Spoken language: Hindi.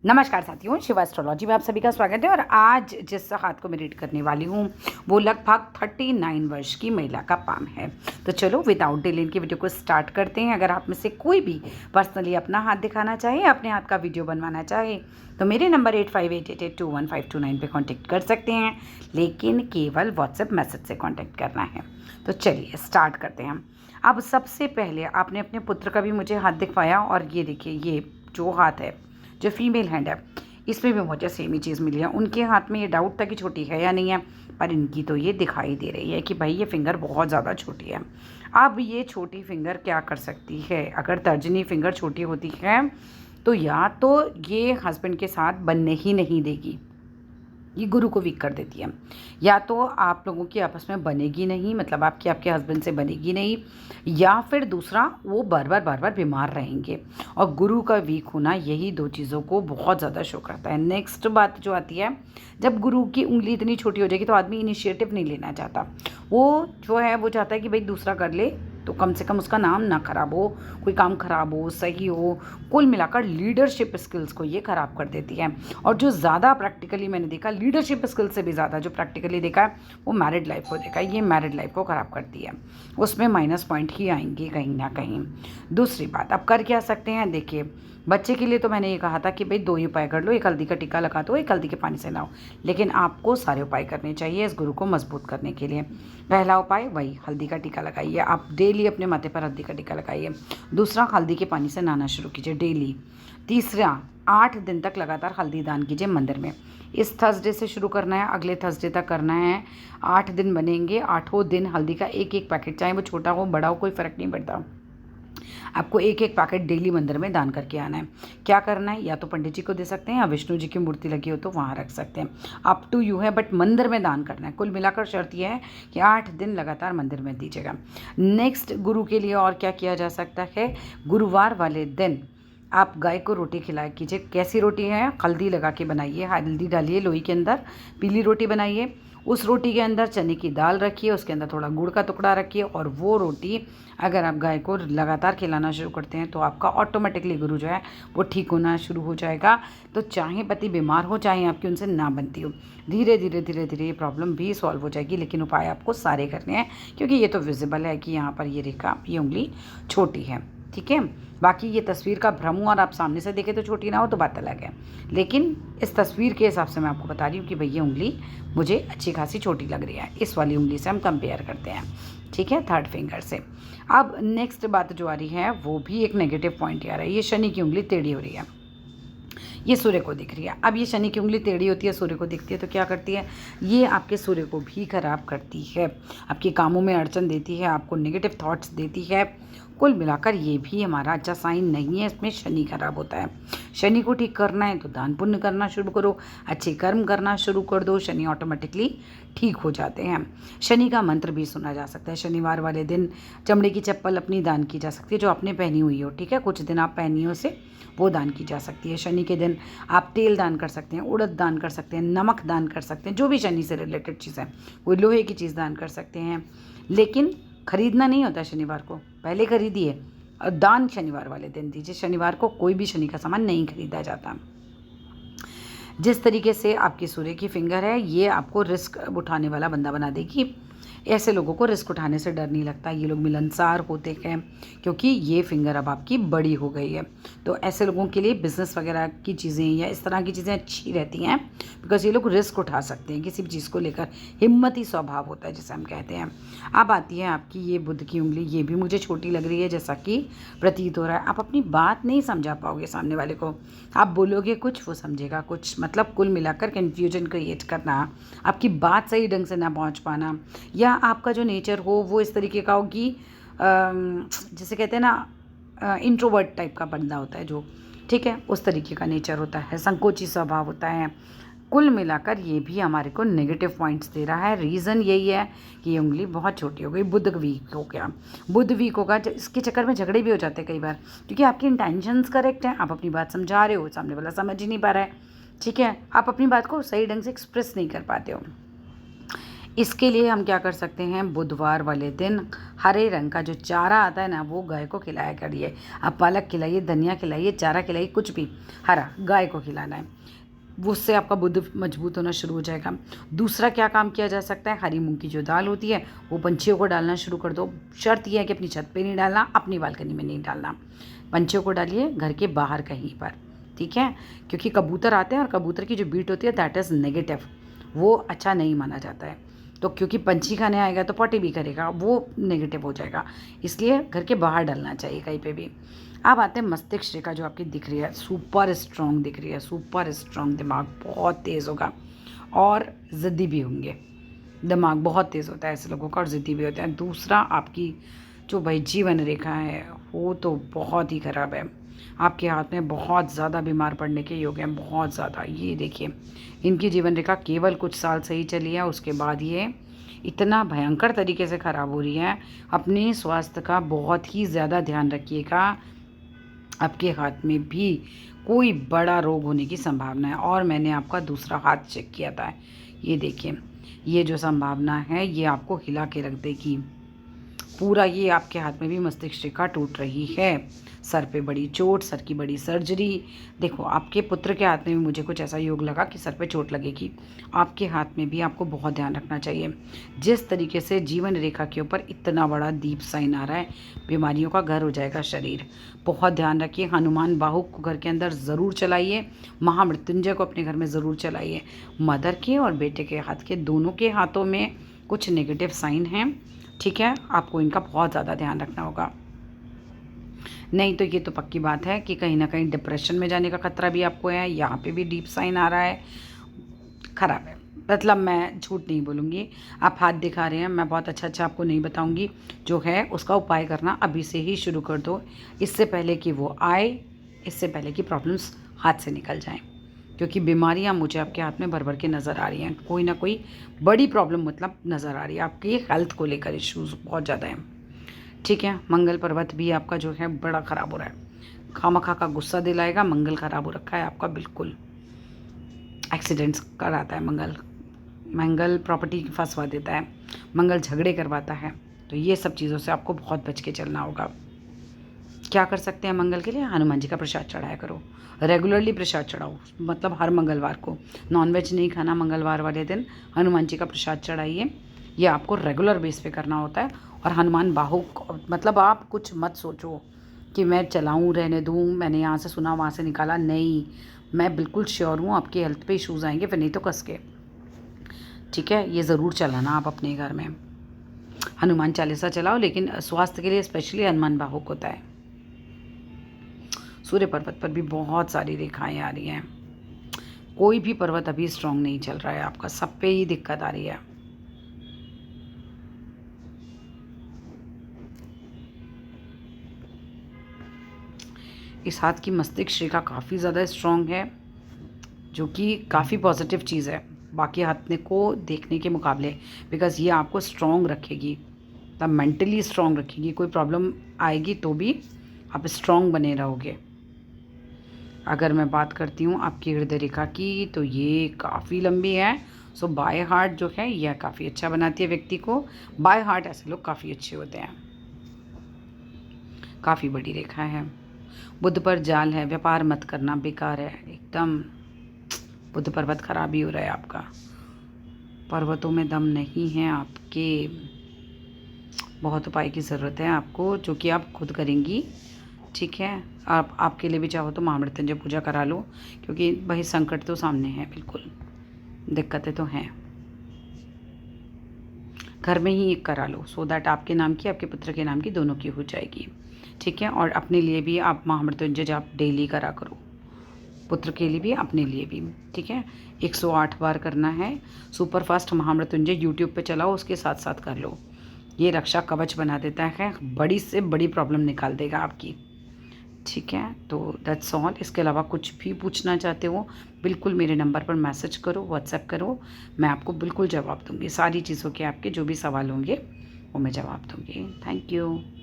नमस्कार साथियों, शिवा एस्ट्रोलॉजी में आप सभी का स्वागत है। और आज जिस हाथ को मैं रीड करने वाली हूँ वो लगभग 39 वर्ष की महिला का पाम है। तो चलो विदाउट डिले इनकी वीडियो को स्टार्ट करते हैं। अगर आप में से कोई भी पर्सनली अपना हाथ दिखाना चाहे, अपने हाथ का वीडियो बनवाना चाहे तो मेरे नंबर 8588821529 पे कांटेक्ट कर सकते हैं, लेकिन केवल व्हाट्सएप मैसेज से कांटेक्ट करना है। तो चलिए स्टार्ट करते हैं। अब सबसे पहले आपने अपने पुत्र का भी मुझे हाथ दिखवाया, और ये देखिए, ये जो हाथ है, जो फीमेल हैंड है, इसमें भी मुझे सेम ही चीज़ मिली है। उनके हाथ में ये डाउट था कि छोटी है या नहीं है, पर इनकी तो ये दिखाई दे रही है कि भाई ये फिंगर बहुत ज़्यादा छोटी है। अब ये छोटी फिंगर क्या कर सकती है? अगर तर्जनी फिंगर छोटी होती है तो या तो ये हस्बैंड के साथ बनने ही नहीं देगी, ये गुरु को वीक कर देती है, या तो आप लोगों की आपस में बनेगी नहीं, मतलब आपके आपके हस्बैंड से बनेगी नहीं, या फिर दूसरा वो बार बार बीमार रहेंगे। और गुरु का वीक होना यही दो चीज़ों को बहुत ज़्यादा शो करता है। नेक्स्ट बात जो आती है, जब गुरु की उंगली इतनी छोटी हो जाएगी तो आदमी इनिशिएटिव नहीं लेना चाहता। वो जो है वो चाहता है कि भाई दूसरा कर ले, तो कम से कम उसका नाम ना खराब हो, कोई काम खराब हो, सही हो। कुल मिलाकर लीडरशिप स्किल्स को ये ख़राब कर देती है। और जो ज़्यादा प्रैक्टिकली मैंने देखा, लीडरशिप स्किल्स से भी ज़्यादा जो प्रैक्टिकली देखा है वो मैरिड लाइफ को देखा है। ये मैरिड लाइफ को ख़राब करती है, उसमें माइनस पॉइंट ही आएंगे कहीं ना कहीं। दूसरी बात, अब कर क्या सकते हैं? देखिए, बच्चे के लिए तो मैंने ये कहा था कि भाई दो ही उपाय कर लो, एक हल्दी का टीका लगा दो, एक हल्दी के पानी से नहाओ। लेकिन आपको सारे उपाय करने चाहिए इस गुरु को मजबूत करने के लिए। पहला उपाय वही हल्दी का टीका लगाइए, आप डेली अपने माथे पर हल्दी का टीका लगाइए। दूसरा, हल्दी के पानी से नहाना शुरू कीजिए डेली। तीसरा, 8 दिन तक लगातार हल्दी दान कीजिए मंदिर में। इस थर्सडे से शुरू करना है, अगले थर्सडे तक करना है। 8 दिन बनेंगे, 8 दिन हल्दी का एक एक पैकेट, चाहे वो छोटा हो बड़ा हो, कोई फ़र्क नहीं पड़ता, आपको एक एक पैकेट डेली मंदिर में दान करके आना है। क्या करना है? या तो पंडित जी को दे सकते हैं, या विष्णु जी की मूर्ति लगी हो तो वहाँ रख सकते हैं, अप टू यू है, बट मंदिर में दान करना है। कुल मिलाकर शर्त यह है कि 8 दिन लगातार मंदिर में दीजिएगा। नेक्स्ट, गुरु के लिए और क्या किया जा सकता है? गुरुवार वाले दिन आप गाय को रोटी खिलाया कीजिए। कैसी रोटी है? हल्दी लगा के बनाइए, हल्दी डालिए लोई के अंदर, पीली रोटी बनाइए। उस रोटी के अंदर चने की दाल रखिए, उसके अंदर थोड़ा गुड़ का टुकड़ा रखिए, और वो रोटी अगर आप गाय को लगातार खिलाना शुरू करते हैं तो आपका ऑटोमेटिकली गुरु जो है वो ठीक होना शुरू हो जाएगा। तो चाहे पति बीमार हो, चाहे आपकी उनसे ना बनती हो, धीरे धीरे धीरे धीरे ये प्रॉब्लम भी सॉल्व हो जाएगी। लेकिन उपाय आपको सारे करने हैं, क्योंकि ये तो विजिबल है कि यहाँ पर ये रेखा, ये उंगली छोटी है, ठीक है। बाकी ये तस्वीर का भ्रम हो और आप सामने से देखें तो छोटी ना हो तो बात अलग है, लेकिन इस तस्वीर के हिसाब से मैं आपको बता रही हूँ कि भाई ये उंगली मुझे अच्छी खासी छोटी लग रही है। इस वाली उंगली से हम कंपेयर करते हैं, ठीक है, थर्ड फिंगर से। अब नेक्स्ट बात जो आ रही है वो भी एक नेगेटिव पॉइंट आ रहा है। ये शनि की उंगली टेढ़ी हो रही है, ये सूर्य को दिख रही है। अब ये शनि की उंगली टेढ़ी होती है, सूर्य को दिखती है, तो क्या करती है? ये आपके सूर्य को भी खराब करती है, आपके कामों में अड़चन देती है, आपको नेगेटिव थॉट्स देती है। कुल मिलाकर ये भी हमारा अच्छा साइन नहीं है, इसमें शनि खराब होता है। शनि को ठीक करना है तो दान पुण्य करना शुरू करो, अच्छे कर्म करना शुरू कर दो, शनि ऑटोमेटिकली ठीक हो जाते हैं। शनि का मंत्र भी सुना जा सकता है। शनिवार वाले दिन चमड़े की चप्पल अपनी दान की जा सकती है, जो आपने पहनी हुई हो, ठीक है, कुछ दिन आप पहनी हो से वो दान की जा सकती है। शनि के दिन आप तेल दान कर सकते हैं, उड़द दान कर सकते हैं, नमक दान कर सकते हैं, जो भी शनि से रिलेटेड चीज़ है, कोई लोहे की चीज़ दान कर सकते हैं। लेकिन खरीदना नहीं होता शनिवार को, पहले खरीदिए और दान शनिवार वाले दिन दीजिए। शनिवार को कोई भी शनि का सामान नहीं खरीदा जाता। जिस तरीके से आपकी सूर्य की फिंगर है, ये आपको रिस्क उठाने वाला बंदा बना देगी। ऐसे लोगों को रिस्क उठाने से डर नहीं लगता, ये लोग मिलनसार होते हैं, क्योंकि ये फिंगर अब आपकी बड़ी हो गई है। तो ऐसे लोगों के लिए बिज़नेस वगैरह की चीज़ें या इस तरह की चीज़ें अच्छी रहती हैं, बिकॉज ये लोग रिस्क उठा सकते हैं किसी भी चीज़ को लेकर, हिम्मती स्वभाव होता है जिसे हम कहते हैं। अब आती है आपकी ये बुध की उंगली, ये भी मुझे छोटी लग रही है जैसा कि प्रतीत हो रहा है। आप अपनी बात नहीं समझा पाओगे सामने वाले को, आप बोलोगे कुछ, वो समझेगा कुछ, मतलब कुल मिलाकर कन्फ्यूजन क्रिएट करना, आपकी बात सही ढंग से ना पहुंच पाना, या आपका जो नेचर हो वो इस तरीके का हो कि जैसे कहते हैं ना, इंट्रोवर्ट टाइप का बंदा होता है जो, ठीक है, उस तरीके का नेचर होता है, संकोची स्वभाव होता है। कुल मिलाकर ये भी हमारे को नेगेटिव पॉइंट्स दे रहा है। रीज़न यही है कि ये उंगली बहुत छोटी हो गई, बुध वीक हो गया। बुध वीक होगा, इसके चक्कर में झगड़े भी हो जाते हैं कई बार, क्योंकि आपकी इंटेंशंस करेक्ट हैं, आप अपनी बात समझा रहे हो, सामने वाला समझ ही नहीं पा रहा है, ठीक है, आप अपनी बात को सही ढंग से एक्सप्रेस नहीं कर पाते हो। इसके लिए हम क्या कर सकते हैं, बुधवार वाले दिन हरे रंग का जो चारा आता है ना, वो गाय को खिलाया करिए। आप पालक खिलाइए, धनिया खिलाइए, चारा खिलाइए, कुछ भी हरा गाय को खिलाना है। उससे आपका बुध मजबूत होना शुरू हो जाएगा। दूसरा क्या काम किया जा सकता है, हरी मूंग की जो दाल होती है वो पंछियों को डालना शुरू कर दो। शर्त यह है कि अपनी छत पे नहीं डालना, अपनी बालकनी में नहीं डालना, पंछियों को डालिए घर के बाहर कहीं पर, ठीक है। क्योंकि कबूतर आते हैं और कबूतर की जो बीट होती है दैट इज़ नेगेटिव, वो अच्छा नहीं माना जाता है। तो क्योंकि पंछी खाने आएगा तो पॉटी भी करेगा, वो नेगेटिव हो जाएगा, इसलिए घर के बाहर डालना चाहिए कहीं पे भी। अब आते हैं मस्तिष्क रेखा जो आपकी दिख रही है, सुपर स्ट्रॉन्ग दिख रही है, सुपर स्ट्रॉन्ग। दिमाग बहुत तेज़ होगा और ज़िद्दी भी होंगे। दिमाग बहुत तेज़ होता है ऐसे लोगों का और ज़िद्दी भी होता है। दूसरा, आपकी जो भाई जीवन रेखा है वो तो बहुत ही ख़राब है। आपके हाथ में बहुत ज़्यादा बीमार पड़ने के योग हैं, बहुत ज़्यादा। ये देखिए, इनकी जीवन रेखा केवल कुछ साल सही चली है, उसके बाद ये इतना भयंकर तरीके से ख़राब हो रही है। अपने स्वास्थ्य का बहुत ही ज़्यादा ध्यान रखिएगा। आपके हाथ में भी कोई बड़ा रोग होने की संभावना है। और मैंने आपका दूसरा हाथ चेक किया था, ये देखिए, ये जो संभावना है ये आपको हिला के रख देगी पूरा। ये आपके हाथ में भी मस्तिष्क रेखा टूट रही है, सर पे बड़ी चोट, सर की बड़ी सर्जरी। देखो, आपके पुत्र के हाथ में भी मुझे कुछ ऐसा योग लगा कि सर पे चोट लगेगी। आपके हाथ में भी आपको बहुत ध्यान रखना चाहिए। जिस तरीके से जीवन रेखा के ऊपर इतना बड़ा दीप साइन आ रहा है, बीमारियों का घर हो जाएगा शरीर। बहुत ध्यान रखिए। हनुमान बाहु को घर के अंदर ज़रूर चलाइए, महामृत्युंजय को अपने घर में ज़रूर चलाइए। मदर के और बेटे के हाथ के, दोनों के हाथों में कुछ नेगेटिव साइन हैं, ठीक है। आपको इनका बहुत ज़्यादा ध्यान रखना होगा, नहीं तो ये तो पक्की बात है कि कहीं ना कहीं डिप्रेशन में जाने का खतरा भी आपको है। यहाँ पे भी डीप साइन आ रहा है, ख़राब है। मतलब मैं झूठ नहीं बोलूँगी, आप हाथ दिखा रहे हैं, मैं बहुत अच्छा आपको नहीं बताऊँगी। जो है उसका उपाय करना अभी से ही शुरू कर दो, इससे पहले कि वो आए, इससे पहले कि प्रॉब्लम्स हाथ से निकल जाएँ। क्योंकि बीमारियां मुझे आपके हाथ में भर भर के नज़र आ रही हैं, कोई ना कोई बड़ी प्रॉब्लम मतलब नज़र आ रही है। आपकी हेल्थ को लेकर इश्यूज़ बहुत ज़्यादा हैं, ठीक है। मंगल पर्वत भी आपका जो है बड़ा ख़राब हो रहा है, खामखा का गुस्सा दिलाएगा। मंगल ख़राब हो रखा है आपका, बिल्कुल एक्सीडेंट्स कराता है मंगल। मंगल प्रॉपर्टी फंसवा देता है, मंगल झगड़े करवाता है। तो ये सब चीज़ों से आपको बहुत बच के चलना होगा। क्या कर सकते हैं मंगल के लिए, हनुमान जी का प्रसाद चढ़ाया करो, रेगुलरली प्रसाद चढ़ाओ, मतलब हर मंगलवार को। नॉनवेज नहीं खाना मंगलवार वाले दिन, हनुमान जी का प्रसाद चढ़ाइए। ये आपको रेगुलर बेस पे करना होता है। और हनुमान बाहु, मतलब आप कुछ मत सोचो कि मैं चलाऊं, रहने दूं, मैंने यहाँ से सुना वहाँ से निकाला, नहीं। मैं बिल्कुल श्योर हूँ आपकी हेल्थ पे इश्यूज़ आएंगे, फिर नहीं तो कस के, ठीक है। ये ज़रूर चलाना आप अपने घर में, हनुमान चालीसा चलाओ, लेकिन स्वास्थ्य के लिए स्पेशली हनुमान बाहुक होता है। सूर्य पर्वत पर भी बहुत सारी रेखाएं आ रही हैं, कोई भी पर्वत अभी स्ट्रांग नहीं चल रहा है आपका, सब पे ही दिक्कत आ रही है। इस हाथ की मस्तिष्क रेखा काफ़ी ज़्यादा स्ट्रांग है, जो कि काफ़ी पॉजिटिव चीज़ है बाकी हाथ को देखने के मुकाबले, बिकॉज़ ये आपको स्ट्रांग रखेगी, तब मेंटली स्ट्रांग रखेगी। कोई प्रॉब्लम आएगी तो भी आप स्ट्रांग बने रहोगे। अगर मैं बात करती हूँ आपकी हृदय रेखा की, तो ये काफ़ी लंबी है। सो बाय हार्ट जो है यह काफ़ी अच्छा बनाती है व्यक्ति को। बाय हार्ट ऐसे लोग काफ़ी अच्छे होते हैं। काफ़ी बड़ी रेखा है। बुध पर जाल है, व्यापार मत करना, बेकार है एकदम। बुध पर्वत खराब ही हो रहा है आपका, पर्वतों में दम नहीं है आपके। बहुत उपाय की ज़रूरत है आपको, जो कि आप खुद करेंगी, ठीक है। आप आपके लिए भी चाहो तो महामृत्युंजय पूजा करा लो, क्योंकि वही संकट तो सामने है, बिल्कुल दिक्कतें तो हैं। घर में ही एक करा लो, सो दैट आपके नाम की, आपके पुत्र के नाम की, दोनों की हो जाएगी, ठीक है। और अपने लिए भी आप महामृत्युंजय जाप डेली करा करो, पुत्र के लिए भी, अपने लिए भी, ठीक है। 108 बार करना है। सुपर फास्ट महामृत्युंजय यूट्यूब पे चलाओ, उसके साथ साथ कर लो। ये रक्षा कवच बना देता है, बड़ी से बड़ी प्रॉब्लम निकाल देगा आपकी, ठीक है। तो दैट्स ऑल। इसके अलावा कुछ भी पूछना चाहते हो, बिल्कुल मेरे नंबर पर मैसेज करो, व्हाट्सएप करो, मैं आपको बिल्कुल जवाब दूंगी। सारी चीज़ों के आपके जो भी सवाल होंगे वो मैं जवाब दूंगी। Thank you.